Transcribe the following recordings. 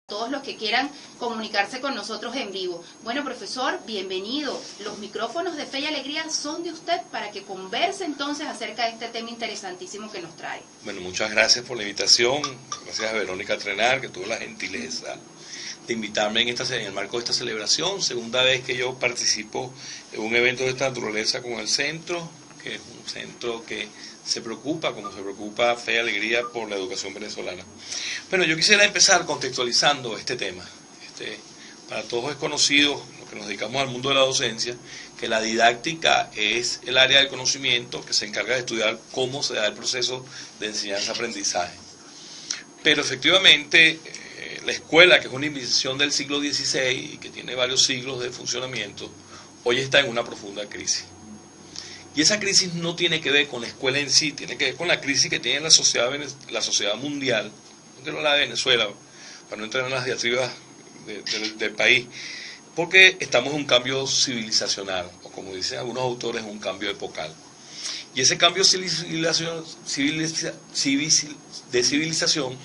Todos los que quieran comunicarse con nosotros en vivo. Bueno, profesor, bienvenido. Los micrófonos de Fe y Alegría son de usted para que converse entonces acerca de este tema interesantísimo que nos trae. Bueno, muchas gracias por la invitación. Gracias a Verónica Trenar, que tuvo la gentileza de invitarme en el marco de esta celebración. Segunda vez que yo participo en un evento de esta naturaleza con el centro, que es un centro que se preocupa, como se preocupa Fe y Alegría, por la educación venezolana. Bueno, yo quisiera empezar contextualizando este tema. Para todos es conocido, los que nos dedicamos al mundo de la docencia, que la didáctica es el área del conocimiento que se encarga de estudiar cómo se da el proceso de enseñanza-aprendizaje. Pero efectivamente, la escuela, que es una invención del siglo XVI y que tiene varios siglos de funcionamiento, hoy está en una profunda crisis. Y esa crisis no tiene que ver con la escuela en sí, tiene que ver con la crisis que tiene la sociedad mundial, aunque no la de Venezuela, para no entrar en las diatribas del país, porque estamos en un cambio civilizacional, o como dicen algunos autores, un cambio epocal. Y ese cambio de civilización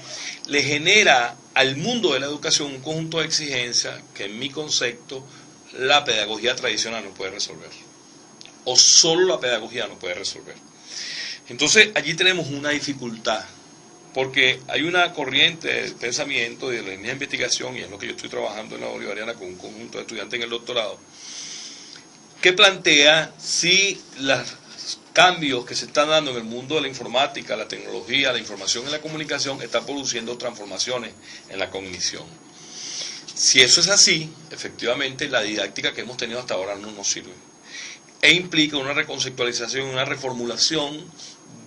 le genera al mundo de la educación un conjunto de exigencias que, en mi concepto, la pedagogía tradicional no puede resolver. O solo la pedagogía no puede resolver. Entonces, allí tenemos una dificultad, porque hay una corriente de pensamiento y de línea de investigación, y es lo que yo estoy trabajando en la Bolivariana con un conjunto de estudiantes en el doctorado, que plantea si los cambios que se están dando en el mundo de la informática, la tecnología, la información y la comunicación están produciendo transformaciones en la cognición. Si eso es así, efectivamente la didáctica que hemos tenido hasta ahora no nos sirve. E implica una reconceptualización, una reformulación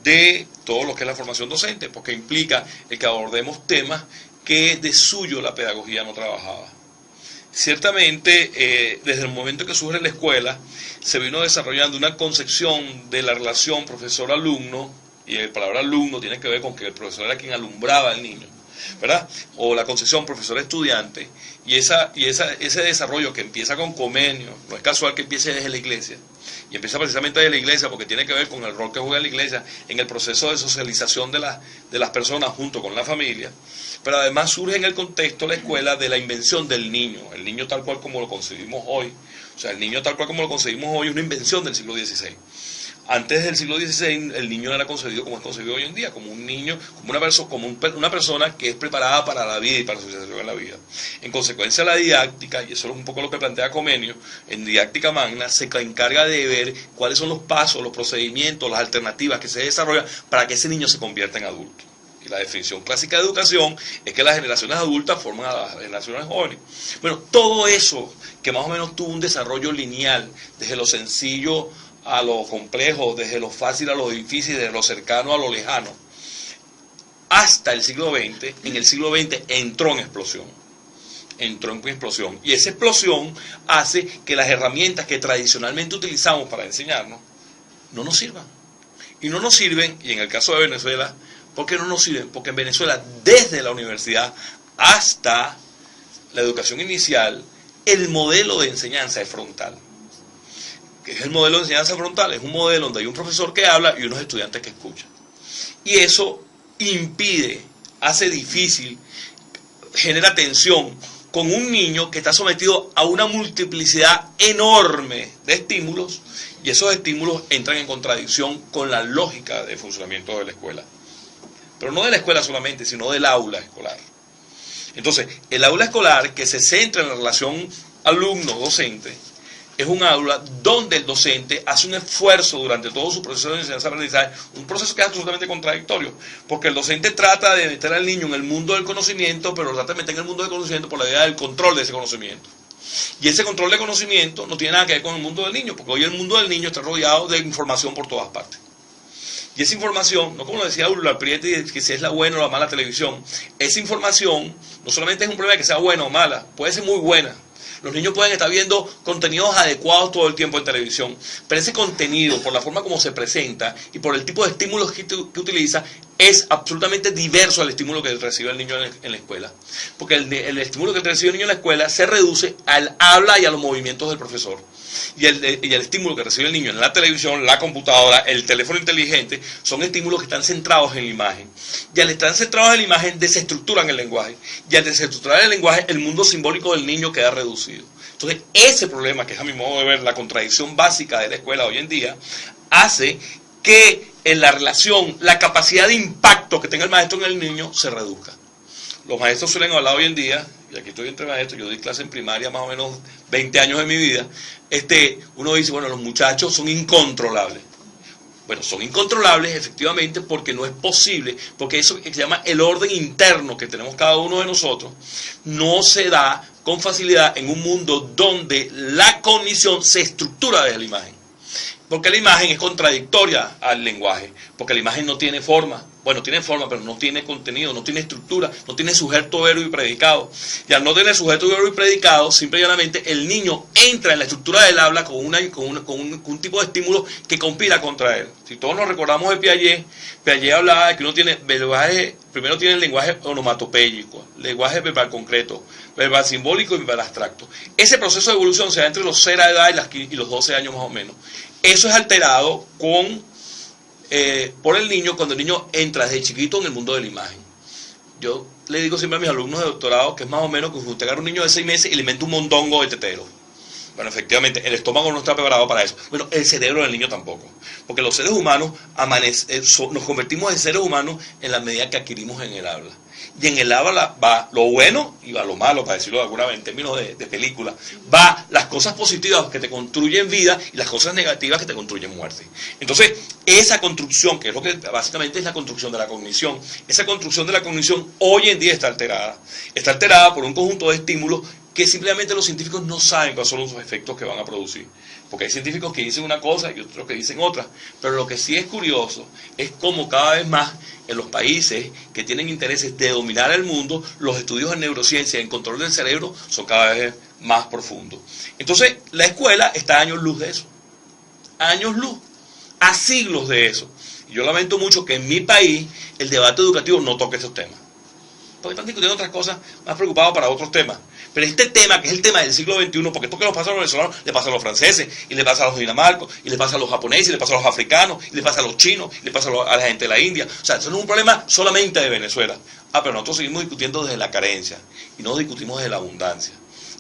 de todo lo que es la formación docente, porque implica el que abordemos temas que de suyo la pedagogía no trabajaba. Ciertamente, desde el momento que surge la escuela, se vino desarrollando una concepción de la relación profesor-alumno, y la palabra alumno tiene que ver con que el profesor era quien alumbraba al niño, ¿verdad? O la concepción profesor-estudiante, y ese desarrollo que empieza con convenio, no es casual que empiece desde la iglesia, y empieza precisamente desde la iglesia porque tiene que ver con el rol que juega la iglesia en el proceso de socialización de las personas junto con la familia, pero además surge en el contexto de la escuela de la invención del niño, el niño tal cual como lo concebimos hoy. O sea, el niño tal cual como lo concebimos hoy es una invención del siglo XVI. Antes del siglo XVI, el niño no era concebido como es concebido hoy en día, como un niño, como una persona que es preparada para la vida y para la socialización en la vida. En consecuencia, la didáctica, y eso es un poco lo que plantea Comenio, en didáctica magna se encarga de ver cuáles son los pasos, los procedimientos, las alternativas que se desarrollan para que ese niño se convierta en adulto. Y la definición clásica de educación es que las generaciones adultas forman a las generaciones jóvenes. Bueno, todo eso que más o menos tuvo un desarrollo lineal, desde lo sencillo a lo complejo, desde lo fácil a lo difícil, desde lo cercano a lo lejano, hasta el siglo XX, en el siglo XX entró en explosión. Y esa explosión hace que las herramientas que tradicionalmente utilizamos para enseñarnos no nos sirvan. Y no nos sirven, y en el caso de Venezuela, ¿por qué no nos sirven? Porque en Venezuela, desde la universidad hasta la educación inicial, el modelo de enseñanza es frontal. ¿Qué es el modelo de enseñanza frontal? Es un modelo donde hay un profesor que habla y unos estudiantes que escuchan. Y eso impide, hace difícil, genera tensión con un niño que está sometido a una multiplicidad enorme de estímulos, y esos estímulos entran en contradicción con la lógica de funcionamiento de la escuela. Pero no de la escuela solamente, sino del aula escolar. Entonces, el aula escolar, que se centra en la relación alumno-docente, es un aula donde el docente hace un esfuerzo durante todo su proceso de enseñanza-aprendizaje, un proceso que es absolutamente contradictorio, porque el docente trata de meter al niño en el mundo del conocimiento, pero lo trata de meter en el mundo del conocimiento por la idea del control de ese conocimiento. Y ese control de conocimiento no tiene nada que ver con el mundo del niño, porque hoy el mundo del niño está rodeado de información por todas partes. Y esa información, no como lo decía Urla Prieti, que si es la buena o la mala televisión, esa información no solamente es un problema de que sea buena o mala, puede ser muy buena. Los niños pueden estar viendo contenidos adecuados todo el tiempo en televisión, pero ese contenido, por la forma como se presenta y por el tipo de estímulos que utiliza, es absolutamente diverso al estímulo que recibe el niño en la escuela. Porque el estímulo que recibe el niño en la escuela se reduce al habla y a los movimientos del profesor. Y el estímulo que recibe el niño en la televisión, la computadora, el teléfono inteligente, son estímulos que están centrados en la imagen. Y al estar centrados en la imagen, desestructuran el lenguaje. Y al desestructurar el lenguaje, el mundo simbólico del niño queda reducido. Entonces, ese problema, que es a mi modo de ver la contradicción básica de la escuela hoy en día, hace que en la relación, la capacidad de impacto que tenga el maestro en el niño se reduzca. Los maestros suelen hablar hoy en día, y aquí estoy entre maestros, yo doy clase en primaria más o menos 20 años de mi vida, uno dice, bueno, los muchachos son incontrolables. Bueno, son incontrolables efectivamente porque no es posible, porque eso que se llama el orden interno que tenemos cada uno de nosotros, no se da con facilidad en un mundo donde la cognición se estructura desde la imagen. Porque la imagen es contradictoria al lenguaje, porque la imagen no tiene forma. Bueno, tiene forma, pero no tiene contenido, no tiene estructura, no tiene sujeto, verbo y predicado. Y al no tener sujeto, verbo y predicado, simple y llanamente el niño entra en la estructura del habla con un tipo de estímulo que conspira contra él. Si todos nos recordamos de Piaget hablaba de que uno tiene lenguaje, primero tiene el lenguaje onomatopéyico, lenguaje verbal concreto, verbal simbólico y verbal abstracto. Ese proceso de evolución se da entre los 0 de edad y los 12 años más o menos. Eso es alterado por el niño cuando el niño entra desde chiquito en el mundo de la imagen. Yo le digo siempre a mis alumnos de doctorado que es más o menos como usted agarra un niño de 6 meses y le mete un mondongo de tetero. Bueno, efectivamente, el estómago no está preparado para eso. Bueno, el cerebro del niño tampoco. Porque los seres humanos nos convertimos en seres humanos en la medida que adquirimos en el habla. Y en el habla va lo bueno y va lo malo, para decirlo de alguna manera, en términos de película. Va las cosas positivas que te construyen vida y las cosas negativas que te construyen muerte. Entonces, esa construcción, que es lo que básicamente es la construcción de la cognición, esa construcción de la cognición hoy en día está alterada. Está alterada por un conjunto de estímulos que simplemente los científicos no saben cuáles son los efectos que van a producir. Porque hay científicos que dicen una cosa y otros que dicen otra. Pero lo que sí es curioso es cómo cada vez más en los países que tienen intereses de dominar el mundo, los estudios en neurociencia, en control del cerebro, son cada vez más profundos. Entonces, la escuela está a años luz de eso. A años luz. A siglos de eso. Y yo lamento mucho que en mi país el debate educativo no toque esos temas. Porque están discutiendo otras cosas más preocupados para otros temas. Pero este tema, que es el tema del siglo XXI, porque esto que nos pasa a los venezolanos, le pasa a los franceses, y le pasa a los dinamarcos, y le pasa a los japoneses, y le pasa a los africanos, y le pasa a los chinos, y le pasa a la gente de la India. O sea, eso no es un problema solamente de Venezuela. Pero nosotros seguimos discutiendo desde la carencia, y no discutimos desde la abundancia,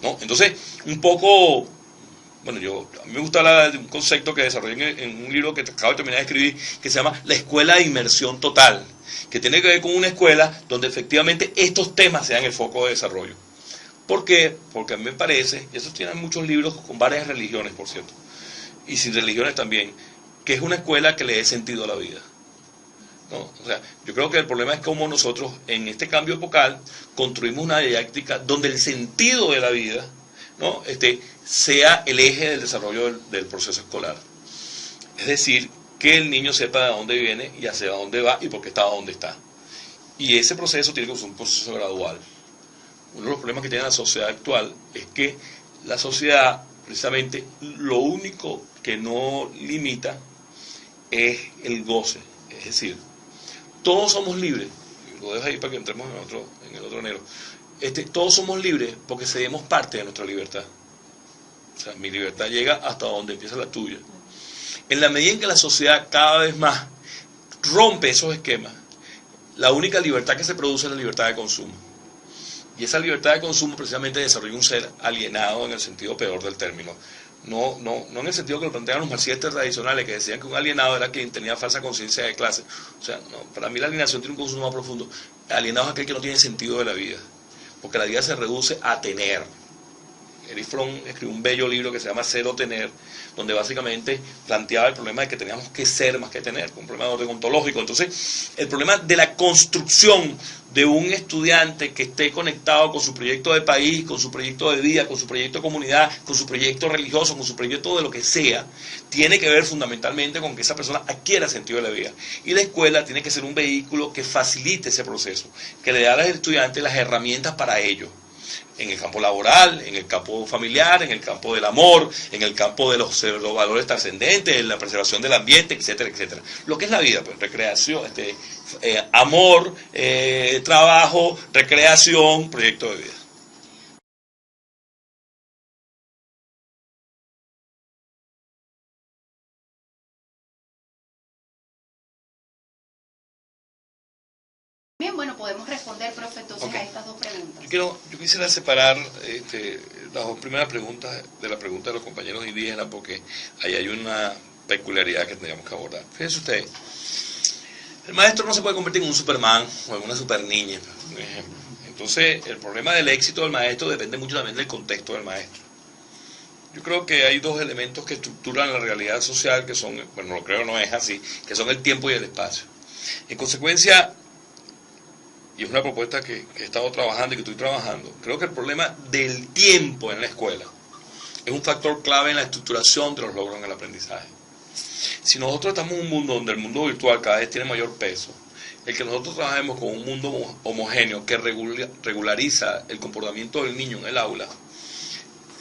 ¿no? Entonces, un poco... Bueno, a mí me gusta hablar de un concepto que desarrollé en un libro que acabo de terminar de escribir, que se llama La Escuela de Inmersión Total, que tiene que ver con una escuela donde efectivamente estos temas sean el foco de desarrollo. ¿Por qué? Porque a mí me parece, y eso tienen muchos libros con varias religiones, por cierto, y sin religiones también, que es una escuela que le dé sentido a la vida, ¿no? O sea, yo creo que el problema es cómo nosotros, en este cambio epocal, construimos una didáctica donde el sentido de la vida, ¿no?, sea el eje del desarrollo del proceso escolar. Es decir, que el niño sepa de dónde viene y hacia dónde va y por qué está donde está. Y ese proceso tiene que ser un proceso gradual. Uno de los problemas que tiene la sociedad actual es que la sociedad, precisamente, lo único que no limita es el goce. Es decir, todos somos libres. Lo dejo ahí para que entremos en el otro enero. Todos somos libres porque cedemos parte de nuestra libertad. O sea, mi libertad llega hasta donde empieza la tuya. En la medida en que la sociedad cada vez más rompe esos esquemas, la única libertad que se produce es la libertad de consumo. Y esa libertad de consumo precisamente desarrolla un ser alienado en el sentido peor del término. No en el sentido que lo plantean los marxistas tradicionales, que decían que un alienado era quien tenía falsa conciencia de clase. O sea, no, para mí la alienación tiene un consumo más profundo. Alienado es aquel que no tiene sentido de la vida, porque la vida se reduce a tener. Erich Fromm escribió un bello libro que se llama Ser o Tener, donde básicamente planteaba el problema de que teníamos que ser más que tener, un problema de orden ontológico. Entonces, el problema de la construcción de un estudiante que esté conectado con su proyecto de país, con su proyecto de vida, con su proyecto de comunidad, con su proyecto religioso, con su proyecto de lo que sea, tiene que ver fundamentalmente con que esa persona adquiera sentido de la vida. Y la escuela tiene que ser un vehículo que facilite ese proceso, que le dé a los estudiantes las herramientas para ello. en el campo laboral, en el campo familiar, en el campo del amor, en el campo de los valores trascendentes, en la preservación del ambiente, etcétera, etcétera. Lo que es la vida, pues, recreación, amor, trabajo, recreación, proyecto de vida. Bien, bueno, podemos responder, profe, entonces a estas dos preguntas. Yo quisiera separar las dos primeras preguntas de la pregunta de los compañeros indígenas, porque ahí hay una peculiaridad que tendríamos que abordar. Fíjense usted, el maestro no se puede convertir en un Superman o en una super niña, por ejemplo. Entonces, el problema del éxito del maestro depende mucho también del contexto del maestro. Yo creo que hay dos elementos que estructuran la realidad social, que son, bueno, lo creo no es así, que son el tiempo y el espacio. En consecuencia, y es una propuesta que he estado trabajando y que estoy trabajando, creo que el problema del tiempo en la escuela es un factor clave en la estructuración de los logros en el aprendizaje. Si nosotros estamos en un mundo donde el mundo virtual cada vez tiene mayor peso, el que nosotros trabajemos con un mundo homogéneo que regulariza el comportamiento del niño en el aula,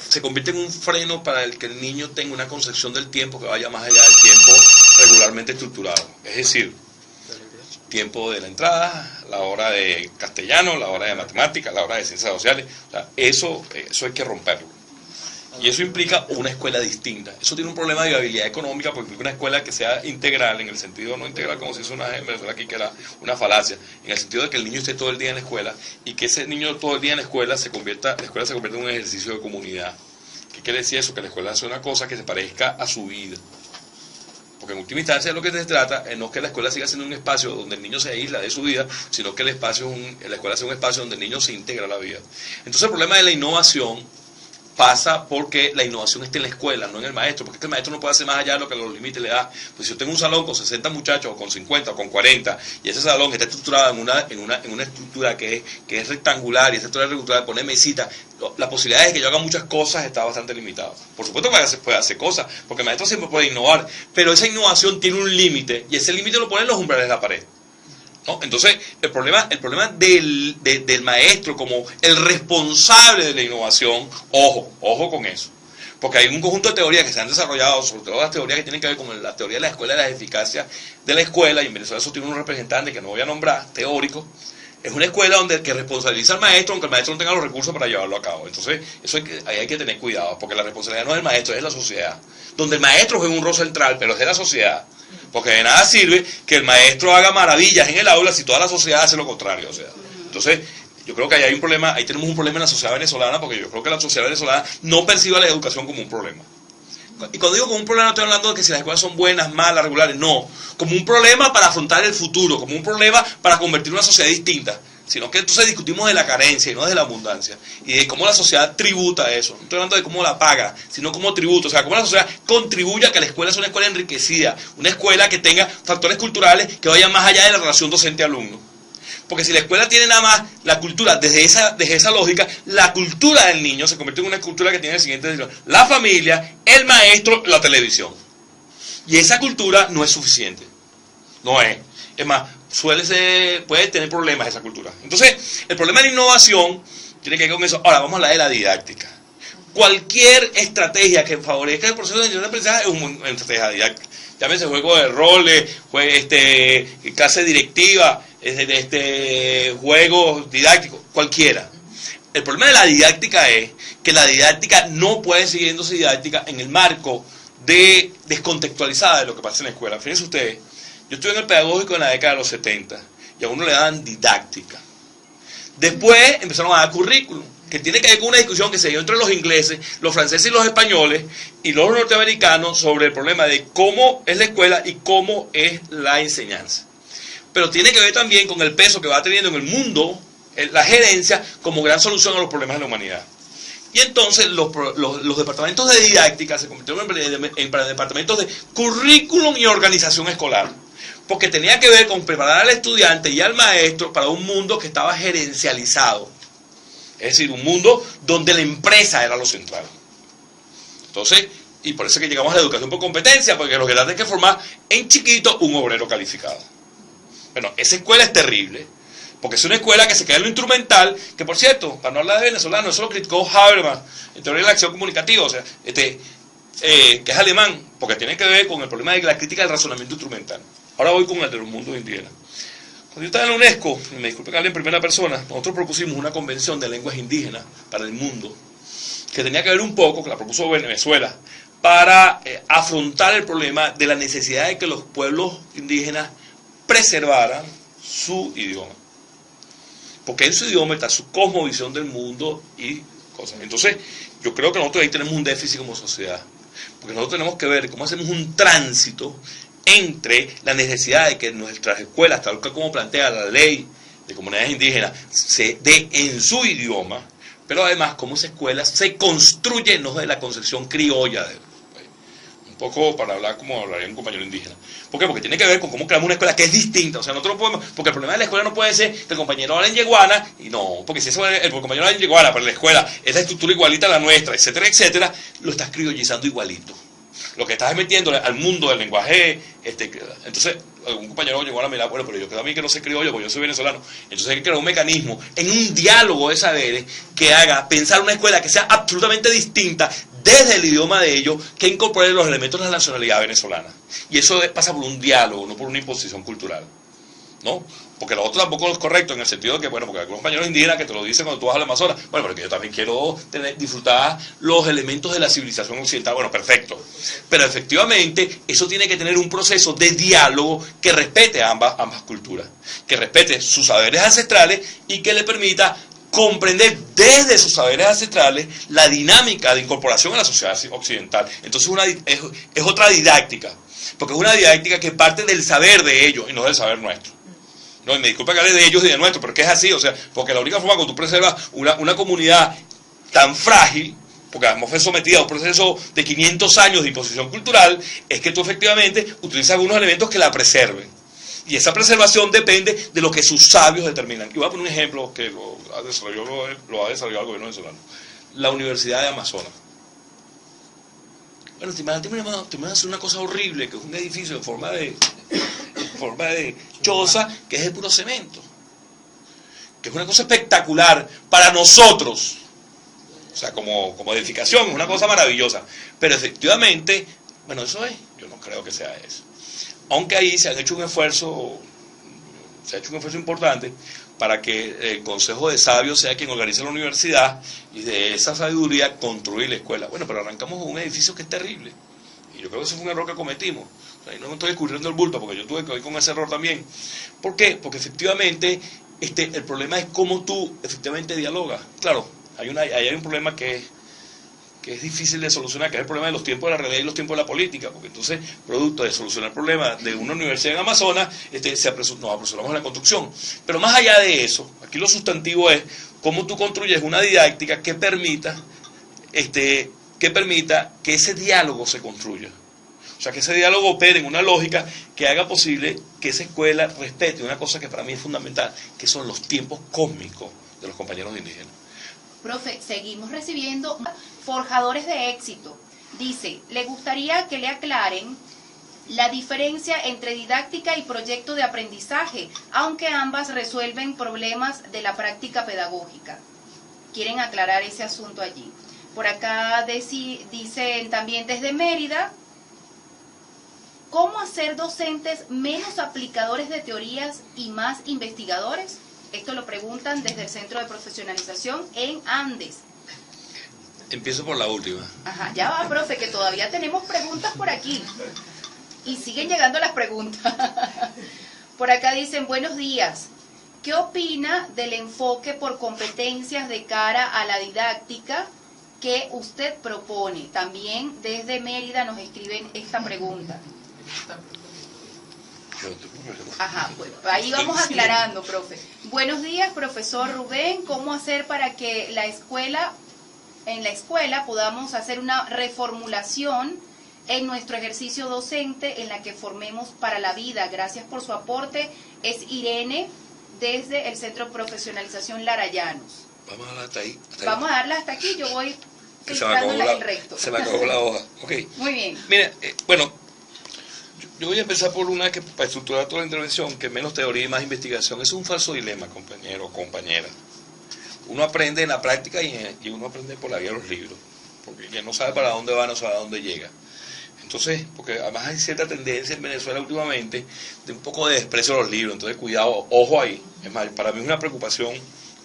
se convierte en un freno para el que el niño tenga una concepción del tiempo que vaya más allá del tiempo regularmente estructurado. Es decir, tiempo de la entrada, la hora de castellano, la hora de matemáticas, la hora de ciencias sociales. O sea, eso hay que romperlo. Y eso implica una escuela distinta. Eso tiene un problema de viabilidad económica, porque implica una escuela que sea integral, en el sentido no integral como se hizo una en Venezuela aquí, que era una falacia, en el sentido de que el niño esté todo el día en la escuela, y que ese niño todo el día en la escuela se convierta en un ejercicio de comunidad. ¿Qué quiere decir eso? Que la escuela hace una cosa que se parezca a su vida. Porque en última instancia lo que se trata no es que la escuela siga siendo un espacio donde el niño se aísla de su vida, sino que la escuela sea un espacio donde el niño se integra a la vida. Entonces el problema de la innovación pasa porque la innovación está en la escuela, no en el maestro, porque es que el maestro no puede hacer más allá de lo que los límites le da. Pues si yo tengo un salón con 60 muchachos, o con 50, o con 40, y ese salón está estructurado en una estructura que es rectangular, y esa estructura rectangular de poner mesita, la posibilidad de que yo haga muchas cosas está bastante limitada. Por supuesto que puede hacer cosas, porque el maestro siempre puede innovar, pero esa innovación tiene un límite, y ese límite lo ponen los umbrales de la pared, ¿no? Entonces, el problema del maestro como el responsable de la innovación, ojo con eso. Porque hay un conjunto de teorías que se han desarrollado, sobre todo las teorías que tienen que ver con la teoría de la escuela y las eficacias de la escuela, y en Venezuela eso tiene un representante que no voy a nombrar, teórico. Es una escuela donde el que responsabiliza al maestro, aunque el maestro no tenga los recursos para llevarlo a cabo. Entonces, ahí hay que tener cuidado, porque la responsabilidad no es del maestro, es de la sociedad. Donde el maestro juega un rol central, pero es de la sociedad. Porque de nada sirve que el maestro haga maravillas en el aula si toda la sociedad hace lo contrario. O sea, entonces, yo creo que ahí hay un problema, ahí tenemos un problema en la sociedad venezolana, porque yo creo que la sociedad venezolana no percibe la educación como un problema. Y cuando digo como un problema no estoy hablando de que si las escuelas son buenas, malas, regulares, no. Como un problema para afrontar el futuro, como un problema para convertir una sociedad distinta. Sino que entonces discutimos de la carencia y no de la abundancia. Y de cómo la sociedad tributa eso. No estoy hablando de cómo la paga, sino cómo tributa. O sea, cómo la sociedad contribuye a que la escuela sea una escuela enriquecida. Una escuela que tenga factores culturales que vayan más allá de la relación docente-alumno. Porque si la escuela tiene nada más la cultura, desde esa lógica, la cultura del niño se convierte en una cultura que tiene el siguiente dirección: la familia, el maestro, la televisión. Y esa cultura no es suficiente. No es. Es más, puede tener problemas esa cultura. Entonces, el problema de la innovación tiene que ver con eso. Ahora, vamos a hablar de la didáctica. Cualquier estrategia que favorezca el proceso de aprendizaje es una estrategia didáctica. Llámese juego de roles, clase directiva, juegos didácticos, cualquiera. El problema de la didáctica es que la didáctica no puede seguir siendo didáctica en el marco descontextualizada de lo que pasa en la escuela. Fíjense ustedes, yo estuve en el pedagógico en la década de los 70 y a uno le daban didáctica. Después empezaron a dar currículum, que tiene que ver con una discusión que se dio entre los ingleses, los franceses y los españoles y los norteamericanos sobre el problema de cómo es la escuela y cómo es la enseñanza. Pero tiene que ver también con el peso que va teniendo en el mundo la gerencia como gran solución a los problemas de la humanidad. Y entonces los departamentos de didáctica se convirtieron en departamentos de currículum y organización escolar. Porque tenía que ver con preparar al estudiante y al maestro para un mundo que estaba gerencializado. Es decir, un mundo donde la empresa era lo central. Entonces, y por eso es que llegamos a la educación por competencia, porque lo que trata es que formar en chiquito un obrero calificado. Bueno, esa escuela es terrible, Porque es una escuela que se queda en lo instrumental, que por cierto, para no hablar de venezolano, eso lo criticó Habermas en teoría de la acción comunicativa, o sea, que es alemán, porque tiene que ver con el problema de la crítica del razonamiento instrumental. Ahora voy con el de los mundos indígenas. Cuando yo estaba en la UNESCO, y me disculpe que hable en primera persona, nosotros propusimos una convención de lenguas indígenas para el mundo, que tenía que ver un poco, que la propuso Venezuela, para afrontar el problema de la necesidad de que los pueblos indígenas preservaran su idioma. Porque en su idioma está su cosmovisión del mundo y cosas. Entonces, yo creo que nosotros ahí tenemos un déficit como sociedad. Porque nosotros tenemos que ver cómo hacemos un tránsito entre la necesidad de que nuestras escuelas, tal como plantea la ley de comunidades indígenas, se dé en su idioma, pero además cómo esa escuela se construye no de la concepción criolla de, un poco para hablar como hablaría un compañero indígena. ¿Por qué? Porque tiene que ver con cómo creamos una escuela que es distinta. O sea, nosotros no podemos, porque el problema de la escuela no puede ser que el compañero habla en yeguana, y no, porque si eso el compañero habla en yeguana, pero la escuela es la estructura igualita a la nuestra, etcétera, etcétera, lo estás criollizando igualito. Lo que estás es metiéndole al mundo del lenguaje, entonces algún compañero llegó a la mirada, bueno, pero yo creo a mí que no sé criollo, porque yo soy venezolano. Entonces hay que crear un mecanismo en un diálogo de saberes que haga pensar una escuela que sea absolutamente distinta desde el idioma de ellos, que incorpore los elementos de la nacionalidad venezolana. Y eso pasa por un diálogo, no por una imposición cultural, ¿no? Porque lo otro tampoco es correcto, en el sentido de que, bueno, porque algunos compañeros indígenas que te lo dicen cuando tú vas al Amazonas, bueno, pero que yo también quiero disfrutar los elementos de la civilización occidental, bueno, perfecto. Pero efectivamente, eso tiene que tener un proceso de diálogo que respete a ambas culturas, que respete sus saberes ancestrales y que le permita comprender desde sus saberes ancestrales la dinámica de incorporación a la sociedad occidental. Entonces es otra didáctica, porque es una didáctica que parte del saber de ellos y no del saber nuestro. No, y me disculpa que hable de ellos y de nuestro, pero que es así, o sea, porque la única forma que tú preservas una comunidad tan frágil, porque además fue sometida a un proceso de 500 años de imposición cultural, es que tú efectivamente utilizas algunos elementos que la preserven. Y esa preservación depende de lo que sus sabios determinan. Y voy a poner un ejemplo que lo ha desarrollado el gobierno venezolano. La Universidad de Amazonas. Bueno, te imaginas hacer una cosa horrible, que es un edificio en forma de choza, que es de puro cemento. Que es una cosa espectacular para nosotros. O sea, como edificación, es una cosa maravillosa. Pero efectivamente, bueno, eso es. Yo no creo que sea eso. Aunque ahí se ha hecho un esfuerzo importante para que el Consejo de Sabios sea quien organice la universidad y de esa sabiduría construir la escuela. Bueno, pero arrancamos con un edificio que es terrible. Y yo creo que ese fue un error que cometimos. O sea, no me estoy escurriendo el bulto porque yo tuve que ir con ese error también. ¿Por qué? Porque efectivamente el problema es cómo tú efectivamente dialogas. Claro, ahí hay un problema que es difícil de solucionar, que es el problema de los tiempos de la realidad y los tiempos de la política, porque entonces, producto de solucionar el problema de una universidad en Amazonas, nos apresuramos en la construcción. Pero más allá de eso, aquí lo sustantivo es cómo tú construyes una didáctica que permita que ese diálogo se construya. O sea, que ese diálogo opere en una lógica que haga posible que esa escuela respete una cosa que para mí es fundamental, que son los tiempos cósmicos de los compañeros indígenas. Profe, seguimos recibiendo forjadores de éxito. Dice, le gustaría que le aclaren la diferencia entre didáctica y proyecto de aprendizaje, aunque ambas resuelven problemas de la práctica pedagógica. Quieren aclarar ese asunto allí. Por acá dicen también desde Mérida, ¿cómo hacer docentes menos aplicadores de teorías y más investigadores? Esto lo preguntan desde el Centro de Profesionalización en Andes. Empiezo por la última. Ajá, ya va, profe, que todavía tenemos preguntas por aquí. Y siguen llegando las preguntas. Por acá dicen, buenos días. ¿Qué opina del enfoque por competencias de cara a la didáctica que usted propone? También desde Mérida nos escriben esta pregunta. Ajá, pues ahí vamos aclarando, profe. Buenos días, profesor Rubén. ¿Cómo hacer para que en la escuela podamos hacer una reformulación en nuestro ejercicio docente en la que formemos para la vida? Gracias por su aporte. Es Irene desde el Centro de Profesionalización Larayanos. Vamos a darla hasta ahí. Vamos a darla hasta aquí. Yo voy filtrándola el resto. Se me acabó la hoja. Ok. Muy bien. Mira, bueno, Yo voy a empezar por una que, para estructurar toda la intervención, que menos teoría y más investigación. Es un falso dilema, compañero o compañera. Uno aprende en la práctica y uno aprende por la vía de los libros. Porque quien no sabe para dónde va, no sabe a dónde llega. Entonces, porque además hay cierta tendencia en Venezuela últimamente de un poco de desprecio a los libros. Entonces, cuidado, ojo ahí. Es más, para mí es una preocupación,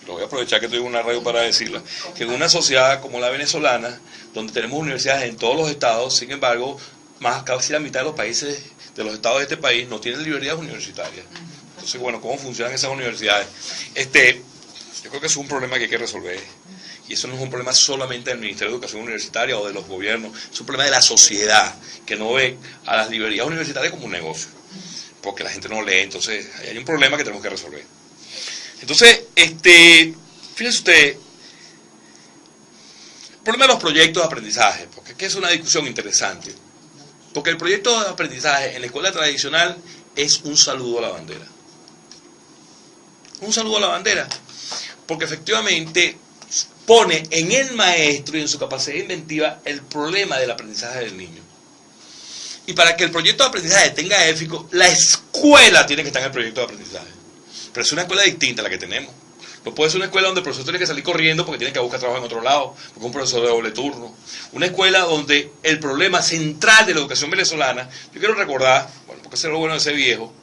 lo voy a aprovechar que estoy en una radio para decirla, que en una sociedad como la venezolana, donde tenemos universidades en todos los estados, sin embargo, más casi la mitad de los países, de los estados de este país, no tienen librerías universitarias. Entonces, bueno, ¿cómo funcionan esas universidades? Yo creo que es un problema que hay que resolver. Y eso no es un problema solamente del Ministerio de Educación Universitaria o de los gobiernos, es un problema de la sociedad, que no ve a las librerías universitarias como un negocio, porque la gente no lee. Entonces, hay un problema que tenemos que resolver. Entonces, fíjense usted, el problema de los proyectos de aprendizaje, porque aquí es una discusión interesante, porque el proyecto de aprendizaje en la escuela tradicional es un saludo a la bandera. Un saludo a la bandera, porque efectivamente pone en el maestro y en su capacidad inventiva el problema del aprendizaje del niño. Y para que el proyecto de aprendizaje tenga éxito, la escuela tiene que estar en el proyecto de aprendizaje. Pero es una escuela distinta a la que tenemos. No puede ser una escuela donde el profesor tiene que salir corriendo porque tiene que buscar trabajo en otro lado, porque es un profesor de doble turno. Una escuela donde el problema central de la educación venezolana, yo quiero recordar, bueno, porque eso es lo bueno de ser viejo,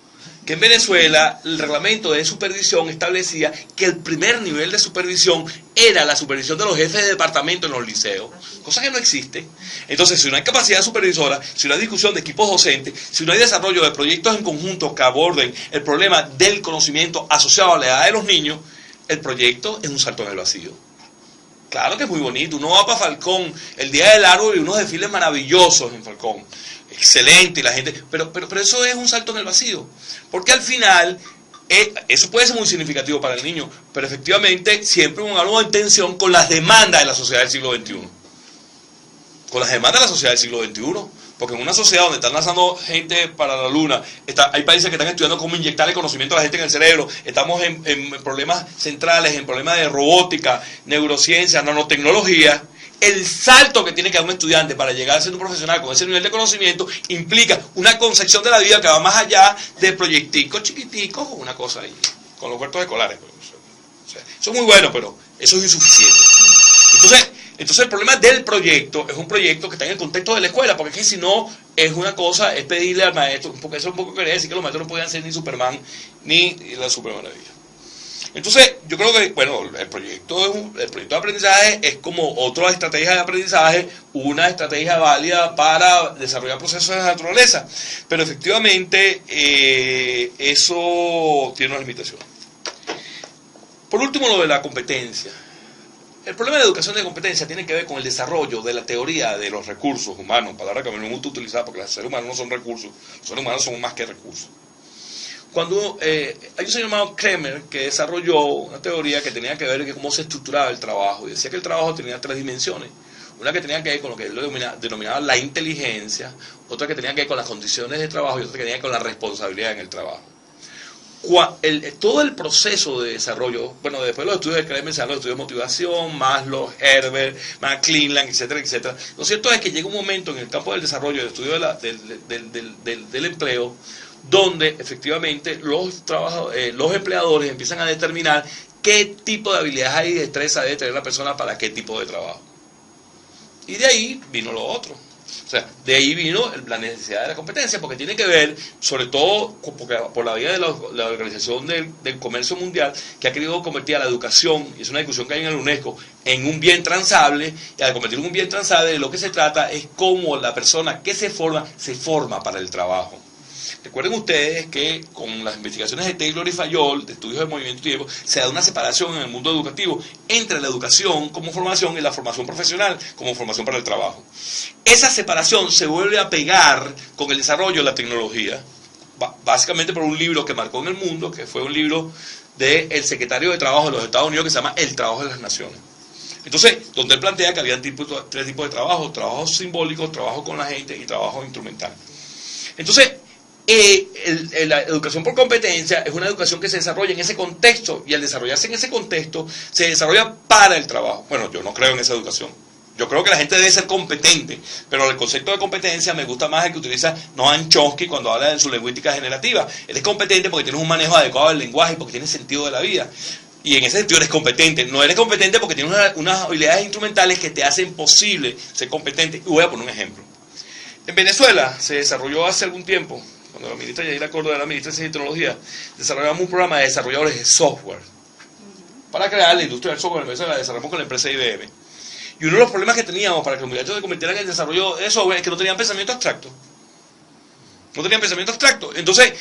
que en Venezuela el reglamento de supervisión establecía que el primer nivel de supervisión era la supervisión de los jefes de departamento en los liceos, cosa que no existe. Entonces, si no hay capacidad supervisora, si no hay discusión de equipos docentes, si no hay desarrollo de proyectos en conjunto que aborden el problema del conocimiento asociado a la edad de los niños, el proyecto es un salto en el vacío. Claro que es muy bonito, uno va para Falcón el día del árbol y unos desfiles maravillosos en Falcón, excelente, y la gente, pero eso es un salto en el vacío, porque al final eso puede ser muy significativo para el niño, pero efectivamente siempre un algo en tensión con las demandas de la sociedad del siglo XXI, con las demandas de la sociedad del siglo XXI, porque en una sociedad donde están lanzando gente para la luna, hay países que están estudiando cómo inyectar el conocimiento a la gente en el cerebro, estamos en problemas centrales, en problemas de robótica, neurociencia, nanotecnología. El salto que tiene que dar un estudiante para llegar a ser un profesional con ese nivel de conocimiento implica una concepción de la vida que va más allá de proyecticos chiquiticos o una cosa ahí, con los huertos escolares. O sea, eso es muy bueno, pero eso es insuficiente. Entonces el problema del proyecto es un proyecto que está en el contexto de la escuela, porque es que si no es una cosa, es pedirle al maestro, porque eso un poco quiere decir que los maestros no podían ser ni Superman ni la Supermaravilla. Entonces, yo creo que, bueno, el proyecto de aprendizaje es como otra estrategia de aprendizaje, una estrategia válida para desarrollar procesos de naturaleza. Pero efectivamente, eso tiene una limitación. Por último, lo de la competencia. El problema de la educación de competencia tiene que ver con el desarrollo de la teoría de los recursos humanos, palabra que a mí no me gusta utilizar porque los seres humanos no son recursos, los seres humanos son más que recursos. Cuando hay un señor llamado Kremer que desarrolló una teoría que tenía que ver con cómo se estructuraba el trabajo, y decía que el trabajo tenía tres dimensiones. Una que tenía que ver con lo que él denominaba la inteligencia, otra que tenía que ver con las condiciones de trabajo y otra que tenía que ver con la responsabilidad en el trabajo. Todo el proceso de desarrollo, bueno, después de los estudios de Kremer se dan los estudios de motivación, Maslow, Herbert, Cleveland, etcétera, etcétera. Lo cierto es que llega un momento en el campo del desarrollo, del estudio del empleo, donde efectivamente los empleadores empiezan a determinar qué tipo de habilidades hay y destreza debe tener la persona para qué tipo de trabajo. Y de ahí vino lo otro. O sea, de ahí vino la necesidad de la competencia, porque tiene que ver, sobre todo, por la vía de la Organización del Comercio Mundial, que ha querido convertir a la educación, y es una discusión que hay en el UNESCO, en un bien transable, y al convertirlo en un bien transable, de lo que se trata es cómo la persona que se forma para el trabajo. Recuerden ustedes que con las investigaciones de Taylor y Fayol, de estudios del movimiento tiempo, se da una separación en el mundo educativo entre la educación como formación y la formación profesional como formación para el trabajo. Esa separación se vuelve a pegar con el desarrollo de la tecnología, básicamente por un libro que marcó en el mundo, que fue un libro del secretario de Trabajo de los Estados Unidos que se llama El Trabajo de las Naciones. Entonces, donde él plantea que había tres tipos de trabajo: trabajo simbólico, trabajo con la gente y trabajo instrumental. Entonces, la educación por competencia es una educación que se desarrolla en ese contexto, y al desarrollarse en ese contexto se desarrolla para el trabajo. Bueno, yo no creo en esa educación, Yo creo que la gente debe ser competente, pero el concepto de competencia me gusta más el que utiliza Noam Chomsky cuando habla de su lingüística generativa. Eres competente porque tienes un manejo adecuado del lenguaje y porque tienes sentido de la vida. Y en ese sentido eres competente. No eres competente porque tienes unas habilidades instrumentales que te hacen posible ser competente. Y voy a poner un ejemplo. En Venezuela se desarrolló hace algún tiempo, cuando la ministra Yaira Córdoba era ministra de Ciencia y Tecnología, desarrollamos un programa de desarrolladores de software. Para crear la industria del software en Venezuela, la desarrollamos con la empresa IBM. Y uno de los problemas que teníamos para que los muchachos se convirtieran en el desarrollo de software es que no tenían pensamiento abstracto. No tenían pensamiento abstracto. Entonces,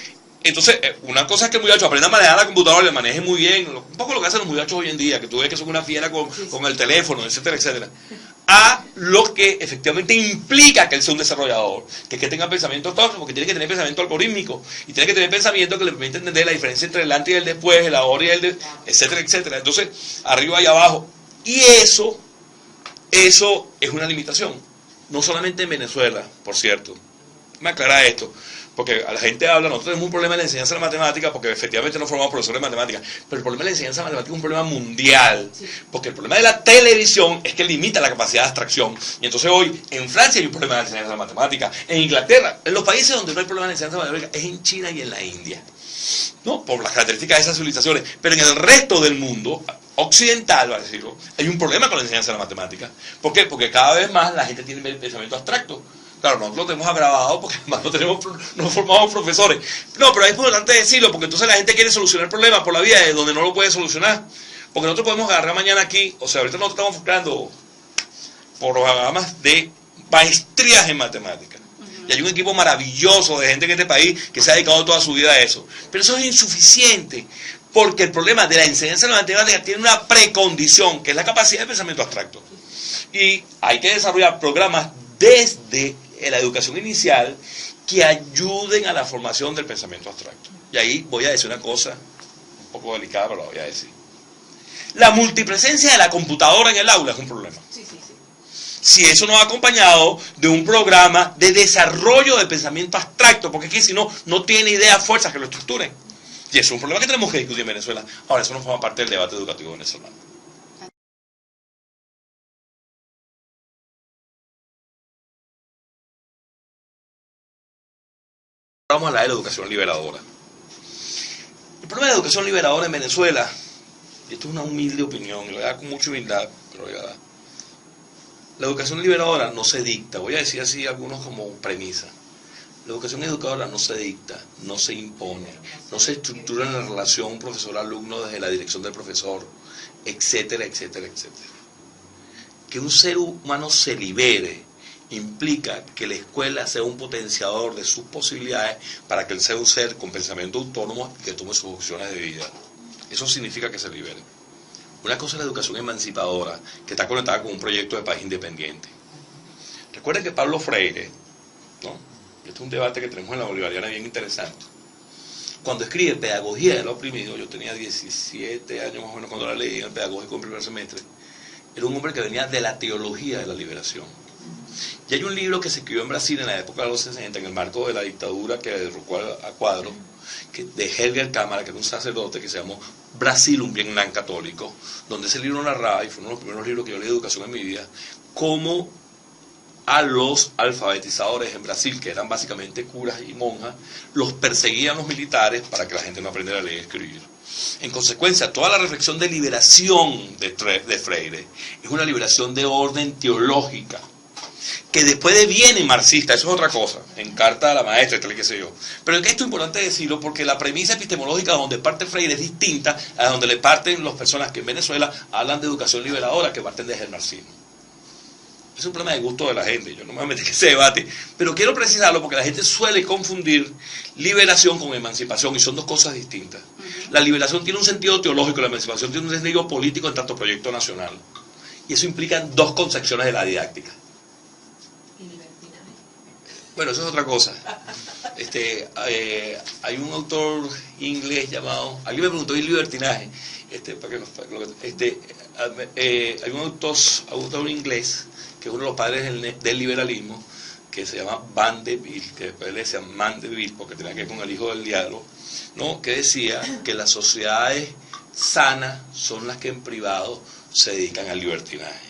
una cosa es que el muchacho aprenda a manejar la computadora y la maneje muy bien, un poco lo que hacen los muchachos hoy en día, que tú ves que son una fiera con el teléfono, etcétera, etcétera. A lo que efectivamente implica que él sea un desarrollador, que tenga pensamiento abstracto, porque tiene que tener pensamiento algorítmico, y tiene que tener pensamiento que le permite entender la diferencia entre el antes y el después, el ahora y el después, etcétera, etcétera. Entonces, arriba y abajo. Y eso es una limitación. No solamente en Venezuela, por cierto. Me aclara esto, porque a la gente habla, nosotros tenemos un problema en la enseñanza de la matemática, porque efectivamente no formamos profesores de matemáticas, pero el problema de la enseñanza de matemática es un problema mundial, porque el problema de la televisión es que limita la capacidad de abstracción. Y entonces hoy, en Francia hay un problema de la enseñanza de la matemática, en Inglaterra, en los países donde no hay problema de la enseñanza de la matemática, es en China y en la India, ¿no? Por las características de esas civilizaciones. Pero en el resto del mundo occidental, va a decirlo, hay un problema con la enseñanza de la matemática. ¿Por qué? Porque cada vez más la gente tiene pensamiento abstracto. Claro, nosotros lo tenemos agravado porque además no formamos profesores. No, pero es importante decirlo porque entonces la gente quiere solucionar problemas por la vía de donde no lo puede solucionar. Porque nosotros podemos agarrar mañana aquí, o sea, ahorita nosotros estamos buscando programas de maestrías en matemáticas. Y hay un equipo maravilloso de gente en este país que se ha dedicado toda su vida a eso. Pero eso es insuficiente, porque el problema de la enseñanza de la matemática tiene una precondición, que es la capacidad de pensamiento abstracto. Y hay que desarrollar programas desde la educación inicial que ayuden a la formación del pensamiento abstracto. Y ahí voy a decir una cosa un poco delicada, pero la voy a decir. La multipresencia de la computadora en el aula es un problema. Si eso no va acompañado de un programa de desarrollo de pensamiento abstracto, porque es que si no, no tiene ideas, fuerzas que lo estructuren. Y eso es un problema que tenemos que discutir en Venezuela. Ahora, eso no forma parte del debate educativo venezolano. Vamos a hablar de la educación liberadora. El problema de la educación liberadora en Venezuela, y esto es una humilde opinión, y lo voy a dar con mucha humildad, pero voy a dar. La educación liberadora no se dicta, voy a decir así algunos como premisa. La educación educadora no se dicta, no se impone, no se estructura en la relación profesor-alumno desde la dirección del profesor, etcétera, etcétera, etcétera. Que un ser humano se libere implica que la escuela sea un potenciador de sus posibilidades para que él sea un ser con pensamiento autónomo y que tome sus opciones de vida. Eso significa que se libere. Una cosa es la educación emancipadora, que está conectada con un proyecto de país independiente. Recuerden que Pablo Freire, ¿no? Este es un debate que tenemos en la Bolivariana bien interesante. Cuando escribe Pedagogía del Oprimido, yo tenía 17 años más o menos cuando la leí en el pedagógico en primer semestre, era un hombre que venía de la teología de la liberación. Y hay un libro que se escribió en Brasil en la época de los 60, en el marco de la dictadura que derrocó a Cuadro, de Helger Câmara, que era un sacerdote, que se llamó Brasil, un Vietnam católico, donde ese libro narraba, y fue uno de los primeros libros que yo leí de educación en mi vida, cómo a los alfabetizadores en Brasil, que eran básicamente curas y monjas, los perseguían los militares para que la gente no aprendiera a leer y escribir. En consecuencia, toda la reflexión de liberación de Freire es una liberación de orden teológica, que después deviene marxista, eso es otra cosa, en carta a la maestra, tal y qué sé yo. Pero es que esto es importante decirlo porque la premisa epistemológica donde parte Freire es distinta a donde le parten las personas que en Venezuela hablan de educación liberadora, que parten desde el marxismo. Es un problema de gusto de la gente, yo no me voy a meter en ese debate, pero quiero precisarlo porque la gente suele confundir liberación con emancipación y son dos cosas distintas. La liberación tiene un sentido teológico, la emancipación tiene un sentido político en tanto proyecto nacional. Y eso implica dos concepciones de la didáctica. Bueno, eso es otra cosa. Hay un autor inglés llamado, alguien me preguntó, ¿y libertinaje? Hay un autor inglés que es uno de los padres del liberalismo, que se llama Mandeville, que después le decían Mandeville porque tenía que ver con el hijo del diablo, ¿no? Que decía que las sociedades sanas son las que en privado se dedican al libertinaje,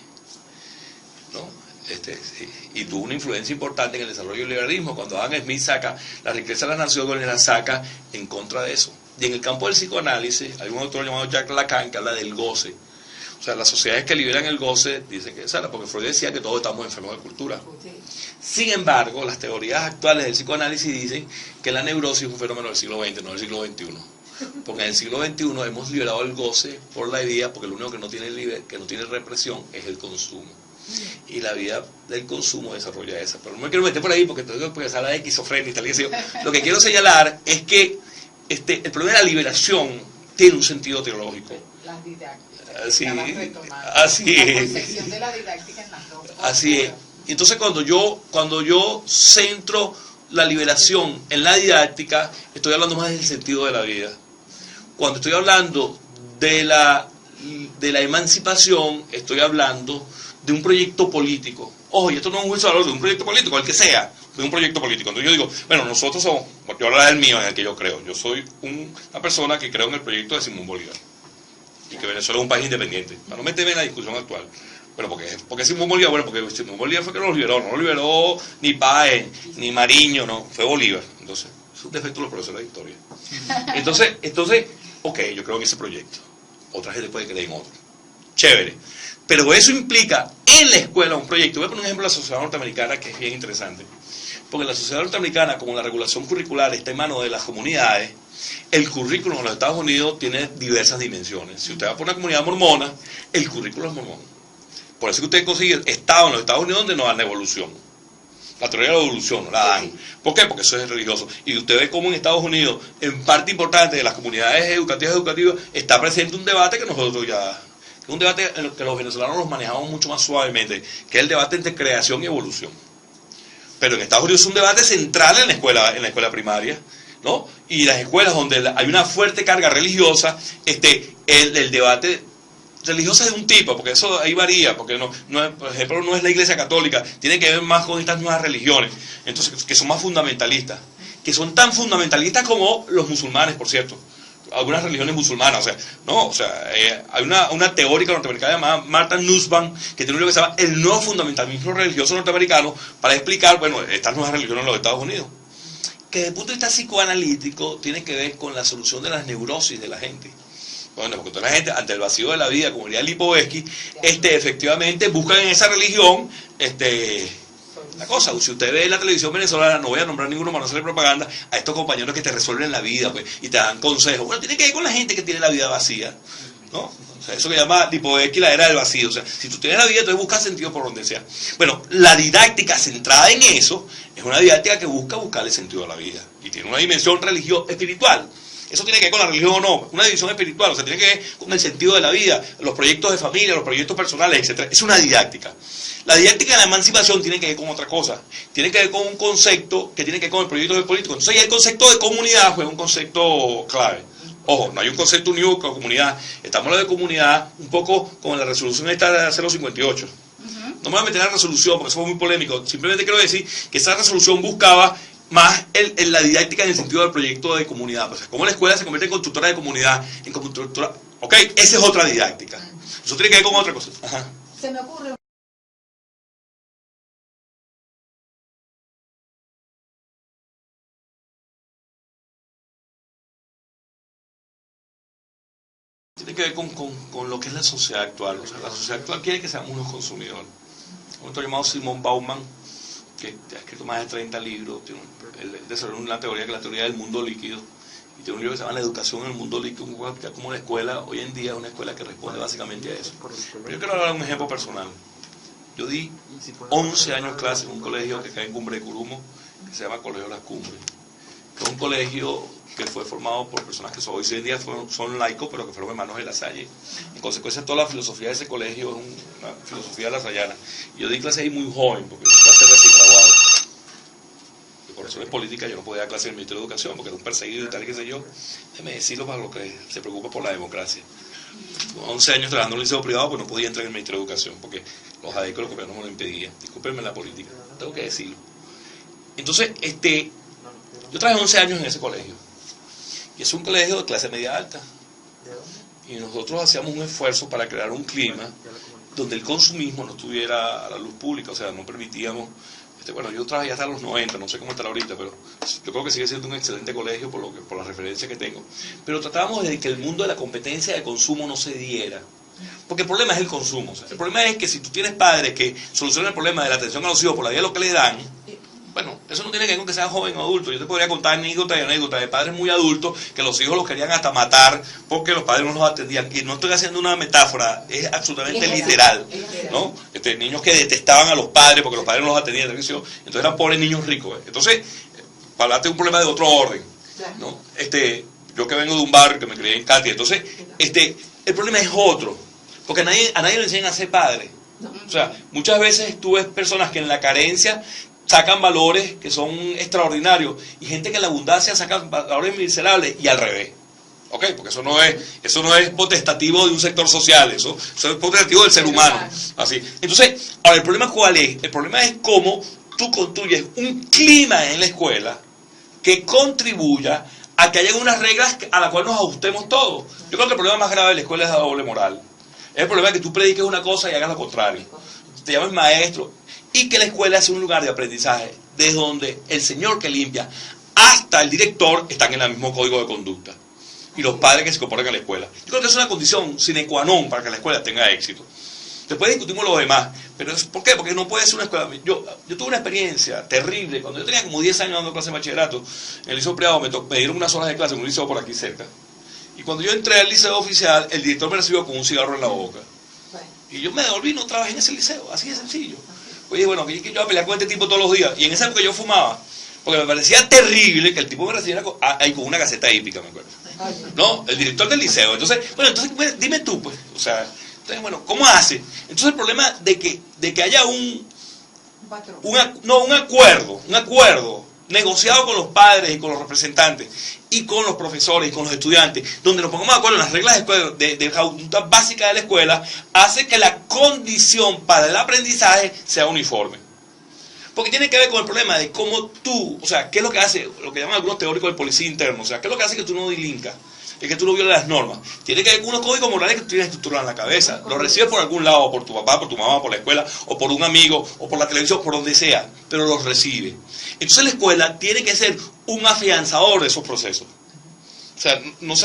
¿no? Sí, y tuvo una influencia importante en el desarrollo del liberalismo. Cuando Adam Smith saca La riqueza de las naciones, la saca en contra de eso. Y en el campo del psicoanálisis, hay un autor llamado Jacques Lacan que habla del goce. O sea, las sociedades que liberan el goce dicen que es sana, porque Freud decía que todos estamos enfermos de cultura. Sin embargo, las teorías actuales del psicoanálisis dicen que la neurosis es un fenómeno del siglo XX, no del siglo XXI. Porque en el siglo XXI hemos liberado el goce por la idea, porque lo único que no tiene represión es el consumo. Y la vida del consumo desarrolla esa. Pero no me quiero meter por ahí porque se habla de esquizofrenia y tal. Lo que quiero señalar es que el problema de la liberación tiene un sentido teológico. Las didácticas. Así es. La concepción de la didáctica en las dos. Así es. Entonces cuando yo centro la liberación en la didáctica, estoy hablando más del sentido de la vida. Cuando estoy hablando de la emancipación, estoy hablando de un proyecto político. Ojo, y esto no es un juicio de valor, de un proyecto político, el que sea, de un proyecto político. Entonces yo digo, bueno, nosotros somos, yo hablo del mío, en el que yo creo. Yo soy una persona que creo en el proyecto de Simón Bolívar. Y que Venezuela es un país independiente. Para no meterme en la discusión actual. Bueno, porque Simón Bolívar, bueno, porque Simón Bolívar fue que nos liberó, no lo liberó ni Páez, ni Mariño, no, fue Bolívar. Entonces, es un defecto de los profesores de historia. Entonces, ok, yo creo en ese proyecto. Otra gente puede creer en otro. Chévere. Pero eso implica en la escuela un proyecto. Voy a poner un ejemplo de la sociedad norteamericana que es bien interesante. Porque la sociedad norteamericana, como la regulación curricular está en manos de las comunidades, el currículum en los Estados Unidos tiene diversas dimensiones. Si usted va por una comunidad mormona, el currículum es mormón. Por eso que usted consigue estados en los Estados Unidos donde no dan evolución. La teoría de la evolución no la dan. ¿Por qué? Porque eso es religioso. Y usted ve cómo en Estados Unidos, en parte importante de las comunidades educativas está presente un debate que nosotros ya... Un debate en el que los venezolanos los manejamos mucho más suavemente, que es el debate entre creación y evolución. Pero en Estados Unidos es un debate central en la escuela primaria, ¿no? Y las escuelas donde hay una fuerte carga religiosa, el debate religioso es de un tipo, porque eso ahí varía, porque por ejemplo no es la Iglesia Católica, tiene que ver más con estas nuevas religiones, entonces que son más fundamentalistas, que son tan fundamentalistas como los musulmanes, por cierto. Algunas religiones musulmanas, hay una teórica norteamericana llamada Martha Nussbaum que tiene un libro que se llama El nuevo fundamentalismo religioso norteamericano para explicar, estas nuevas religiones en los Estados Unidos, que desde el punto de vista psicoanalítico tiene que ver con la solución de las neurosis de la gente. Bueno, porque toda la gente ante el vacío de la vida, como diría Lipovetsky, efectivamente buscan en esa religión la cosa. Si usted ve la televisión venezolana, no voy a nombrar ninguno para no hacerle propaganda, a estos compañeros que te resuelven la vida, pues, y te dan consejos. Bueno, tiene que ver con la gente que tiene la vida vacía, ¿no? O sea, eso que llama Lipovetsky la era del vacío. O sea, si tú tienes la vida, entonces buscas sentido por donde sea. Bueno, la didáctica centrada en eso es una didáctica que buscarle sentido a la vida. Y tiene una dimensión religiosa, espiritual. Eso tiene que ver con la religión o no, una división espiritual, o sea, tiene que ver con el sentido de la vida, los proyectos de familia, los proyectos personales, etc. Es una didáctica. La didáctica de la emancipación tiene que ver con otra cosa, tiene que ver con un concepto que tiene que ver con el proyecto del político. Entonces, el concepto de comunidad fue un concepto clave. Ojo, no hay un concepto único con comunidad, estamos hablando de comunidad un poco como la resolución esta de 058. No me voy a meter en la resolución porque eso fue muy polémico, simplemente quiero decir que esa resolución buscaba más la didáctica en el sentido del proyecto de comunidad, o sea, cómo la escuela se convierte en constructora de comunidad, en constructora, ok, esa es otra didáctica, eso tiene que ver con otra cosa. Ajá. Se me ocurre tiene que ver con lo que es la sociedad actual. O sea, la sociedad actual quiere que seamos unos consumidores. Un autor llamado Simon Bauman, que ha escrito más de 30 libros, él desarrolló una teoría que es la teoría del mundo líquido, y tiene un libro que se llama La educación en el mundo líquido, como una escuela, hoy en día es una escuela que responde básicamente a eso. Pero yo quiero hablar de un ejemplo personal. Yo di 11 años clase en un colegio que cae en Cumbre de Curumo, que se llama Colegio Las Cumbres, que es un colegio que fue formado por personas que hoy en día son laicos, pero que fueron hermanos de La Salle. En consecuencia, toda la filosofía de ese colegio es una filosofía lasallana. Y yo di clase ahí muy joven, porque di clase recién graduado. Y por razones políticas yo no podía dar clase en el Ministerio de Educación, porque era un perseguido y tal, y qué sé yo. Déjeme decirlo para los que se preocupan por la democracia. 11 años trabajando en un liceo privado, pues no podía entrar en el Ministerio de Educación, porque los adecos los gobiernos me lo impedían. Discúlpenme la política, tengo que decirlo. Entonces, yo trabajé 11 años en ese colegio. Y es un colegio de clase media alta. Y nosotros hacíamos un esfuerzo para crear un clima donde el consumismo no estuviera a la luz pública, o sea, no permitíamos. Bueno, yo trabajé hasta los 90, no sé cómo estará ahorita, pero yo creo que sigue siendo un excelente colegio por la referencia que tengo. Pero tratábamos de que el mundo de la competencia de consumo no se diera. Porque el problema es el consumo. O sea, el problema es que si tú tienes padres que solucionan el problema de la atención a los hijos por la vía de lo que le dan, bueno, eso no tiene que ver con que sean joven o adulto. Yo te podría contar anécdotas y anécdotas de padres muy adultos que los hijos los querían hasta matar porque los padres no los atendían. Y no estoy haciendo una metáfora, es absolutamente literal, ¿no? Niños que detestaban a los padres porque los padres no los atendían. Entonces eran pobres niños ricos. Entonces, para hablarte de un problema de otro orden, ¿no? Yo que vengo de un barrio que me crié en Katia, entonces, el problema es otro. Porque a nadie le enseñan a ser padre. O sea, muchas veces tú ves personas que en la carencia sacan valores que son extraordinarios y gente que en la abundancia saca valores miserables y al revés. ¿Ok? Porque eso no es potestativo de un sector social, eso es potestativo del ser humano. Así. Entonces, ahora, ¿el problema cuál es? El problema es cómo tú construyes un clima en la escuela que contribuya a que haya unas reglas a las cuales nos ajustemos todos. Yo creo que el problema más grave de la escuela es la doble moral. Es el problema de que tú prediques una cosa y hagas lo contrario. Te llames maestro. Y que la escuela sea un lugar de aprendizaje desde donde el señor que limpia hasta el director están en el mismo código de conducta. Y los padres que se comportan en la escuela. Yo creo que es una condición sine qua non para que la escuela tenga éxito. Después discutimos lo demás. Pero ¿por qué? Porque no puede ser una escuela. Yo tuve una experiencia terrible. Cuando yo tenía como 10 años dando clase de bachillerato, en el liceo privado me dieron unas horas de clase en un liceo por aquí cerca. Y cuando yo entré al liceo oficial, el director me recibió con un cigarro en la boca. Y yo me devolví y no trabajé en ese liceo. Así de sencillo. Oye, bueno, que yo iba a pelear con este tipo todos los días. Y en esa época yo fumaba. Porque me parecía terrible que el tipo me recibiera con una gaceta hípica, me acuerdo. ¿No? El director del liceo. Entonces, dime tú, pues. O sea, entonces, bueno, ¿cómo hace? Entonces el problema de que haya un acuerdo negociado con los padres y con los representantes y con los profesores y con los estudiantes, donde nos pongamos de acuerdo en las reglas de conducta básica de la escuela, hace que la condición para el aprendizaje sea uniforme. Porque tiene que ver con el problema de cómo tú, o sea, qué es lo que hace, lo que llaman algunos teóricos del policía interno, o sea, qué es lo que hace que tú no delincas, es que tú no violes las normas. Tiene que ver con unos códigos morales que tú tienes estructurados en la cabeza. Lo recibes por algún lado, por tu papá, por tu mamá, por la escuela, o por un amigo, o por la televisión, por donde sea, pero los recibe. Entonces la escuela tiene que ser un afianzador de esos procesos. O sea, no es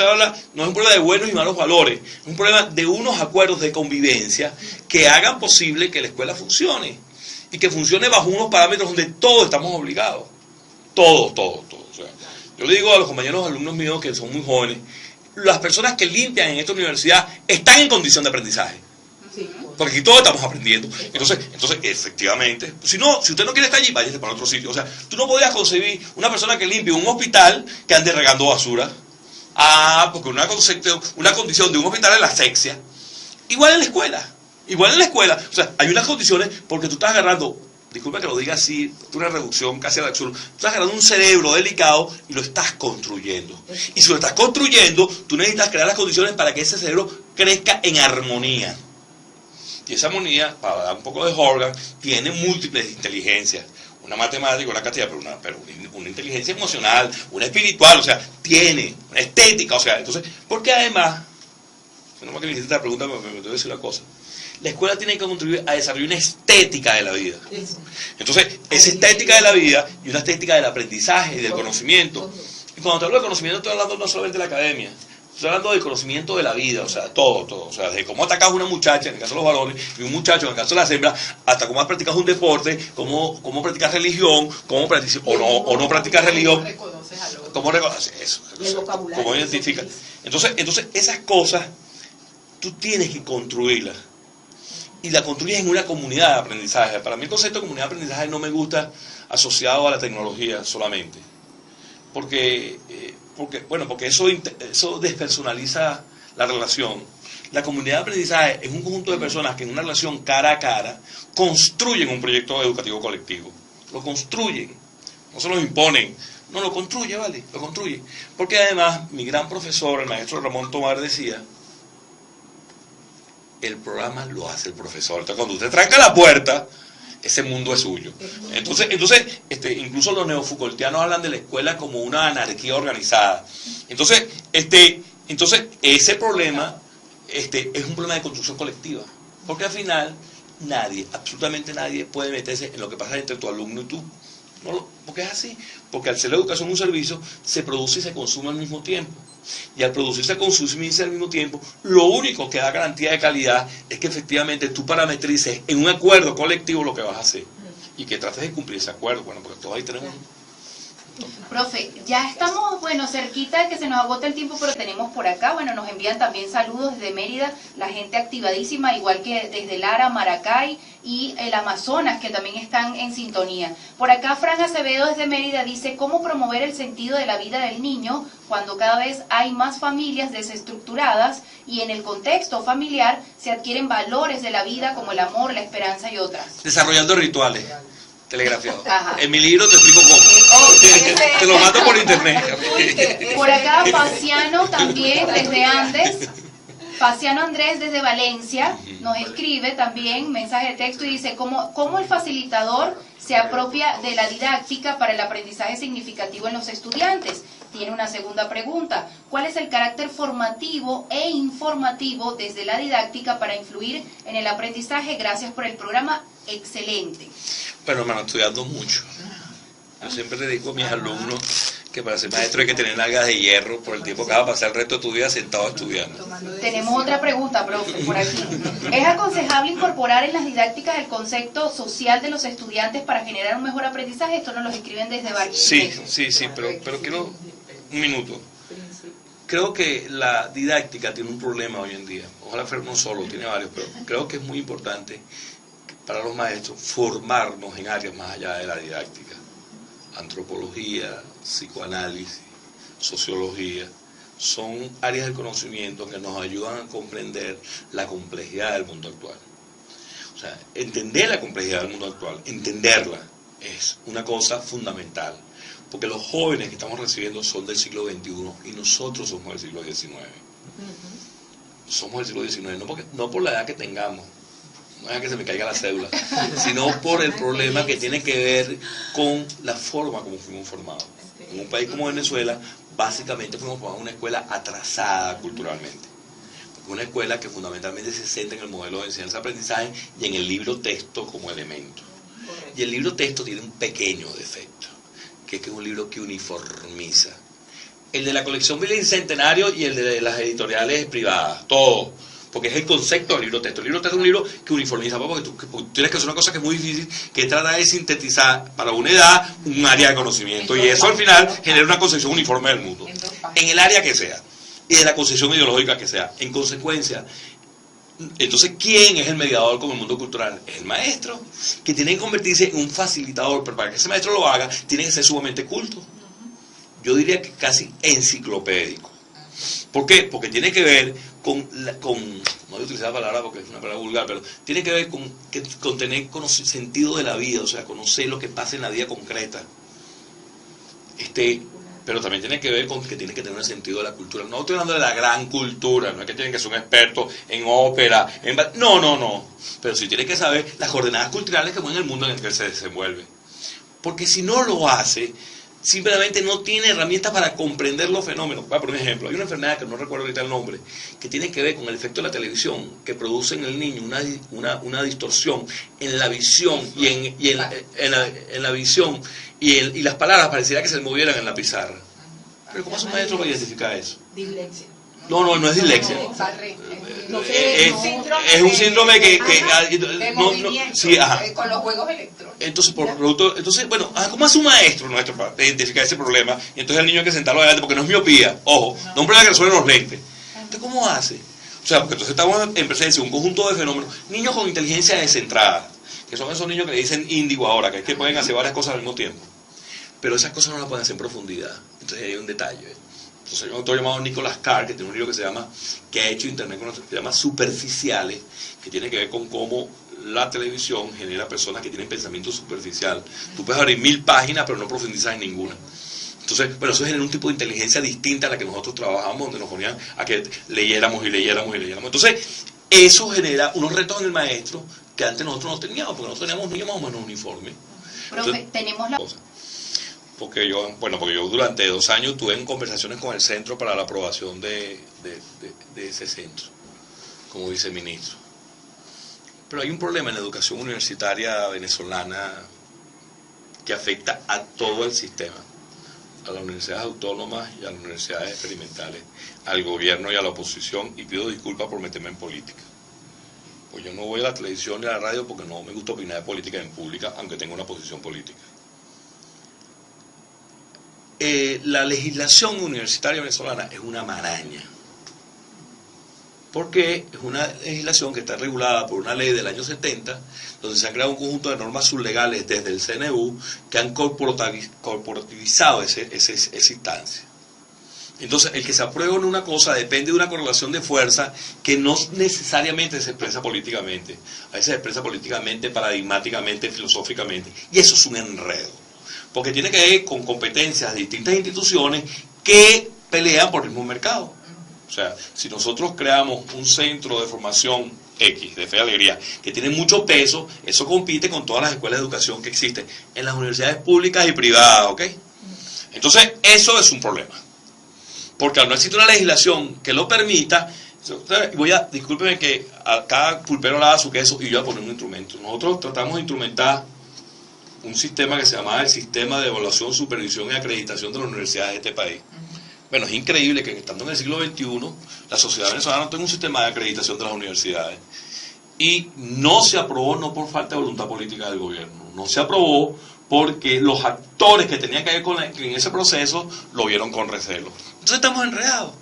un problema de buenos y malos valores, es un problema de unos acuerdos de convivencia que hagan posible que la escuela funcione. Y que funcione bajo unos parámetros donde todos estamos obligados. Todos. O sea, yo le digo a los compañeros alumnos míos que son muy jóvenes, las personas que limpian en esta universidad están en condición de aprendizaje. Porque aquí todos estamos aprendiendo. Entonces, efectivamente, si usted no quiere estar allí, váyase para otro sitio. O sea, tú no podías concebir una persona que limpie un hospital que ande regando basura. Porque una condición de un hospital es la asepsia. Igual en la escuela. O sea, hay unas condiciones porque tú estás agarrando, disculpa que lo diga así, una reducción casi al absurdo, tú estás agarrando un cerebro delicado y lo estás construyendo. Y si lo estás construyendo, tú necesitas crear las condiciones para que ese cerebro crezca en armonía. Y esa armonía, para dar un poco de Horgan, tiene múltiples inteligencias. Una matemática, una cantidad, pero una inteligencia emocional, una espiritual, o sea, tiene una estética, o sea, entonces, porque además, no más que me hiciste la pregunta, me tengo que decir una cosa. La escuela tiene que contribuir a desarrollar una estética de la vida. Entonces, esa estética de la vida y una estética del aprendizaje y del conocimiento. Y cuando te hablo de conocimiento, estoy hablando no solamente de la academia, estoy hablando del conocimiento de la vida, o sea, todo. O sea, de cómo atacas a una muchacha, en el caso de los varones, y un muchacho, en el caso de las hembras, hasta cómo practicas un deporte, cómo practicas religión, o no practicas religión. ¿Cómo reconoces eso? ¿Cómo identificas? Entonces, esas cosas, tú tienes que construirlas. Y la construyes en una comunidad de aprendizaje. Para mí el concepto de comunidad de aprendizaje no me gusta asociado a la tecnología solamente. Porque eso despersonaliza la relación. La comunidad de aprendizaje es un conjunto de personas que en una relación cara a cara construyen un proyecto educativo colectivo. Lo construyen, no se los imponen. No, lo construye, ¿vale? Lo construye. Porque además mi gran profesor, el maestro Ramón Tomar, decía: el programa lo hace el profesor. Entonces, cuando usted tranca la puerta, ese mundo es suyo. Entonces incluso los neofoucaultianos hablan de la escuela como una anarquía organizada. Entonces ese problema es un problema de construcción colectiva. Porque al final nadie, absolutamente nadie puede meterse en lo que pasa entre tu alumno y tú. No, porque es así. Porque al ser la educación un servicio, se produce y se consume al mismo tiempo. Y al producirse y consumirse al mismo tiempo, lo único que da garantía de calidad es que efectivamente tú parametrices en un acuerdo colectivo lo que vas a hacer. Y que trates de cumplir ese acuerdo. Bueno, porque todos ahí tenemos... Profe, ya estamos, bueno, cerquita de que se nos agota el tiempo, pero tenemos por acá, bueno, nos envían también saludos desde Mérida, la gente activadísima, igual que desde Lara, Maracay y el Amazonas, que también están en sintonía. Por acá, Fran Acevedo desde Mérida dice, ¿cómo promover el sentido de la vida del niño cuando cada vez hay más familias desestructuradas y en el contexto familiar se adquieren valores de la vida como el amor, la esperanza y otras? Desarrollando rituales telegrafiados. Ajá. En mi libro te explico cómo. Te lo mando por internet. Por acá, Paciano también desde Andes. Paciano Andrés desde Valencia nos escribe también mensaje de texto y dice ¿cómo el facilitador se apropia de la didáctica para el aprendizaje significativo en los estudiantes? Tiene una segunda pregunta. ¿Cuál es el carácter formativo e informativo desde la didáctica para influir en el aprendizaje? Gracias por el programa, excelente. Bueno, hermano, estudiando mucho. Yo siempre le digo a mis alumnos que para ser maestro hay que tener nalgas de hierro por el tiempo que vas a pasar el resto de tu vida sentado estudiando. Tenemos otra pregunta, profe, por aquí. ¿Es aconsejable incorporar en las didácticas el concepto social de los estudiantes para generar un mejor aprendizaje? Esto nos lo escriben desde Barquisimeto. Sí, pero quiero un minuto. Creo que la didáctica tiene un problema hoy en día. Ojalá fuera uno solo, tiene varios, pero creo que es muy importante para los maestros formarnos en áreas más allá de la didáctica. Antropología, psicoanálisis, sociología, son áreas del conocimiento que nos ayudan a comprender la complejidad del mundo actual. O sea, entender la complejidad del mundo actual, entenderla, es una cosa fundamental. Porque los jóvenes que estamos recibiendo son del siglo XXI y nosotros somos del siglo XIX. Somos del siglo XIX, no por la edad que tengamos, no es que se me caiga la cédula, sino por el problema que tiene que ver con la forma como fuimos formados. En un país como Venezuela, básicamente fuimos formados en una escuela atrasada culturalmente. Una escuela que fundamentalmente se centra en el modelo de enseñanza-aprendizaje y en el libro texto como elemento. Y el libro texto tiene un pequeño defecto, que es un libro que uniformiza. El de la colección Bicentenario y el de las editoriales privadas, todo. Porque es el concepto del libro texto. El libro texto es un libro que uniformiza, porque tú tienes que hacer una cosa que es muy difícil, que trata de sintetizar para una edad un área de conocimiento. Y eso al final genera una concepción uniforme del mundo. En el área que sea. Y de la concepción ideológica que sea. En consecuencia, entonces, ¿quién es el mediador con el mundo cultural? Es el maestro, que tiene que convertirse en un facilitador, pero para que ese maestro lo haga, tiene que ser sumamente culto. Yo diría que casi enciclopédico. ¿Por qué? Porque tiene que ver con no voy a utilizar la palabra porque es una palabra vulgar, pero tiene que ver con tener sentido de la vida, o sea, conocer lo que pasa en la vida concreta. Pero también tiene que ver con que tiene que tener un sentido de la cultura. No estoy hablando de la gran cultura, no es que tienen que ser un experto en ópera, no. Pero sí tiene que saber las coordenadas culturales que mueven el mundo en el que se desenvuelve. Porque si no lo hace, simplemente no tiene herramientas para comprender los fenómenos. Voy a poner un ejemplo. Hay una enfermedad que no recuerdo ahorita el nombre, que tiene que ver con el efecto de la televisión, que produce en el niño una distorsión en la visión en la visión y las palabras pareciera que se movieran en la pizarra. Pero ¿cómo hace un maestro para identificar eso? Dislexia. No es dislexia. Es un síndrome que de movimiento, sí, con los juegos electrónicos. Entonces, bueno, ¿cómo hace un maestro nuestro para identificar ese problema? Y entonces el niño hay que sentarlo adelante, porque no es miopía, ojo, no es un problema que resuelve los lentes. Entonces, ¿cómo hace? O sea, porque entonces estamos en presencia de un conjunto de fenómenos, niños con inteligencia descentrada, que son esos niños que le dicen índigo ahora, que es que pueden hacer varias cosas al mismo tiempo. Pero esas cosas no las pueden hacer en profundidad. Entonces hay un detalle. Entonces hay un autor llamado Nicholas Carr, que tiene un libro que ha hecho internet que se llama Superficiales, que tiene que ver con cómo la televisión genera personas que tienen pensamiento superficial. Tú puedes abrir 1000 páginas, pero no profundizas en ninguna. Entonces, bueno, eso genera un tipo de inteligencia distinta a la que nosotros trabajamos, donde nos ponían a que leyéramos. Entonces, eso genera unos retos en el maestro que antes nosotros no teníamos, porque nosotros teníamos niños más o menos uniformes. Profe, tenemos la... Porque yo durante 2 años tuve conversaciones con el centro para la aprobación de ese centro, como viceministro. Pero hay un problema en la educación universitaria venezolana que afecta a todo el sistema, a las universidades autónomas y a las universidades experimentales, al gobierno y a la oposición, y pido disculpas por meterme en política. Pues yo no voy a la televisión ni a la radio porque no me gusta opinar de política en pública, aunque tenga una posición política. La legislación universitaria venezolana es una maraña, porque es una legislación que está regulada por una ley del año 70, donde se han creado un conjunto de normas sublegales desde el CNU que han corporativizado esa instancia. Entonces, el que se apruebe en una cosa depende de una correlación de fuerza que no necesariamente se expresa políticamente. A veces se expresa políticamente, paradigmáticamente, filosóficamente. Y eso es un enredo. Porque tiene que ver con competencias de distintas instituciones que pelean por el mismo mercado. O sea, si nosotros creamos un centro de formación X, de Fe y Alegría, que tiene mucho peso, eso compite con todas las escuelas de educación que existen en las universidades públicas y privadas, ¿ok? Entonces, eso es un problema. Porque al no existe una legislación que lo permita, discúlpeme que a cada pulpero le da su queso y yo voy a poner un instrumento. Nosotros tratamos de instrumentar un sistema que se llamaba el Sistema de Evaluación, Supervisión y Acreditación de las Universidades de este país. Bueno, es increíble que estando en el siglo XXI, la sociedad venezolana no tenga un sistema de acreditación de las universidades. Y no se aprobó no por falta de voluntad política del gobierno, no se aprobó porque los actores que tenían que ver en ese proceso lo vieron con recelo. Entonces estamos enredados.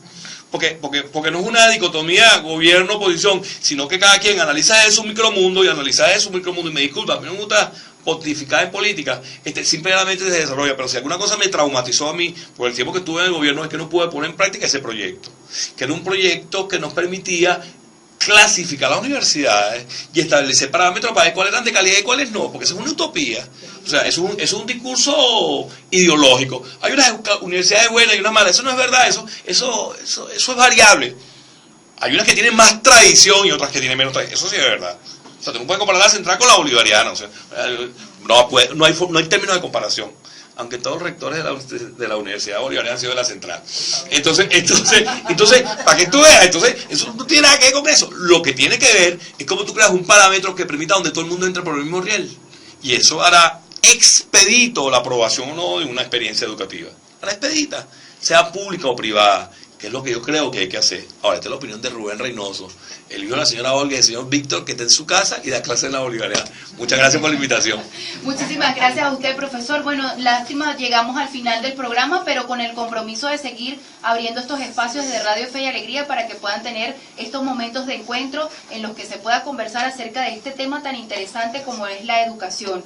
Porque no es una dicotomía gobierno-oposición, sino que cada quien analiza de su micromundo y analiza de su micromundo. Y me disculpa, a mí no me gusta pontificar en política, simplemente se desarrolla. Pero si alguna cosa me traumatizó a mí por el tiempo que estuve en el gobierno es que no pude poner en práctica ese proyecto. Que era un proyecto que nos permitía clasificar las universidades y establecer parámetros para ver cuáles eran de calidad y cuáles no, porque eso es una utopía. O sea, es un discurso ideológico. Hay unas universidades buenas y unas malas, eso no es verdad, eso es variable. Hay unas que tienen más tradición y otras que tienen menos tradición, eso sí es verdad. O sea, tú no puedes comparar la central con la bolivariana, o sea, no hay términos de comparación. Aunque todos los rectores de la Universidad Bolivariana han sido de la central. Entonces, para que tú veas, eso no tiene nada que ver con eso. Lo que tiene que ver es cómo tú creas un parámetro que permita donde todo el mundo entre por el mismo riel. Y eso hará expedito la aprobación o no de una experiencia educativa. Hará expedita, sea pública o privada, que es lo que yo creo que hay que hacer. Ahora, esta es la opinión de Rubén Reynoso, el hijo de la señora Olga y del señor Víctor, que está en su casa y da clases en la Bolivariana. Muchas gracias por la invitación. Muchísimas gracias a usted, profesor. Bueno, lástima, llegamos al final del programa, pero con el compromiso de seguir abriendo estos espacios de Radio Fe y Alegría para que puedan tener estos momentos de encuentro en los que se pueda conversar acerca de este tema tan interesante como es la educación.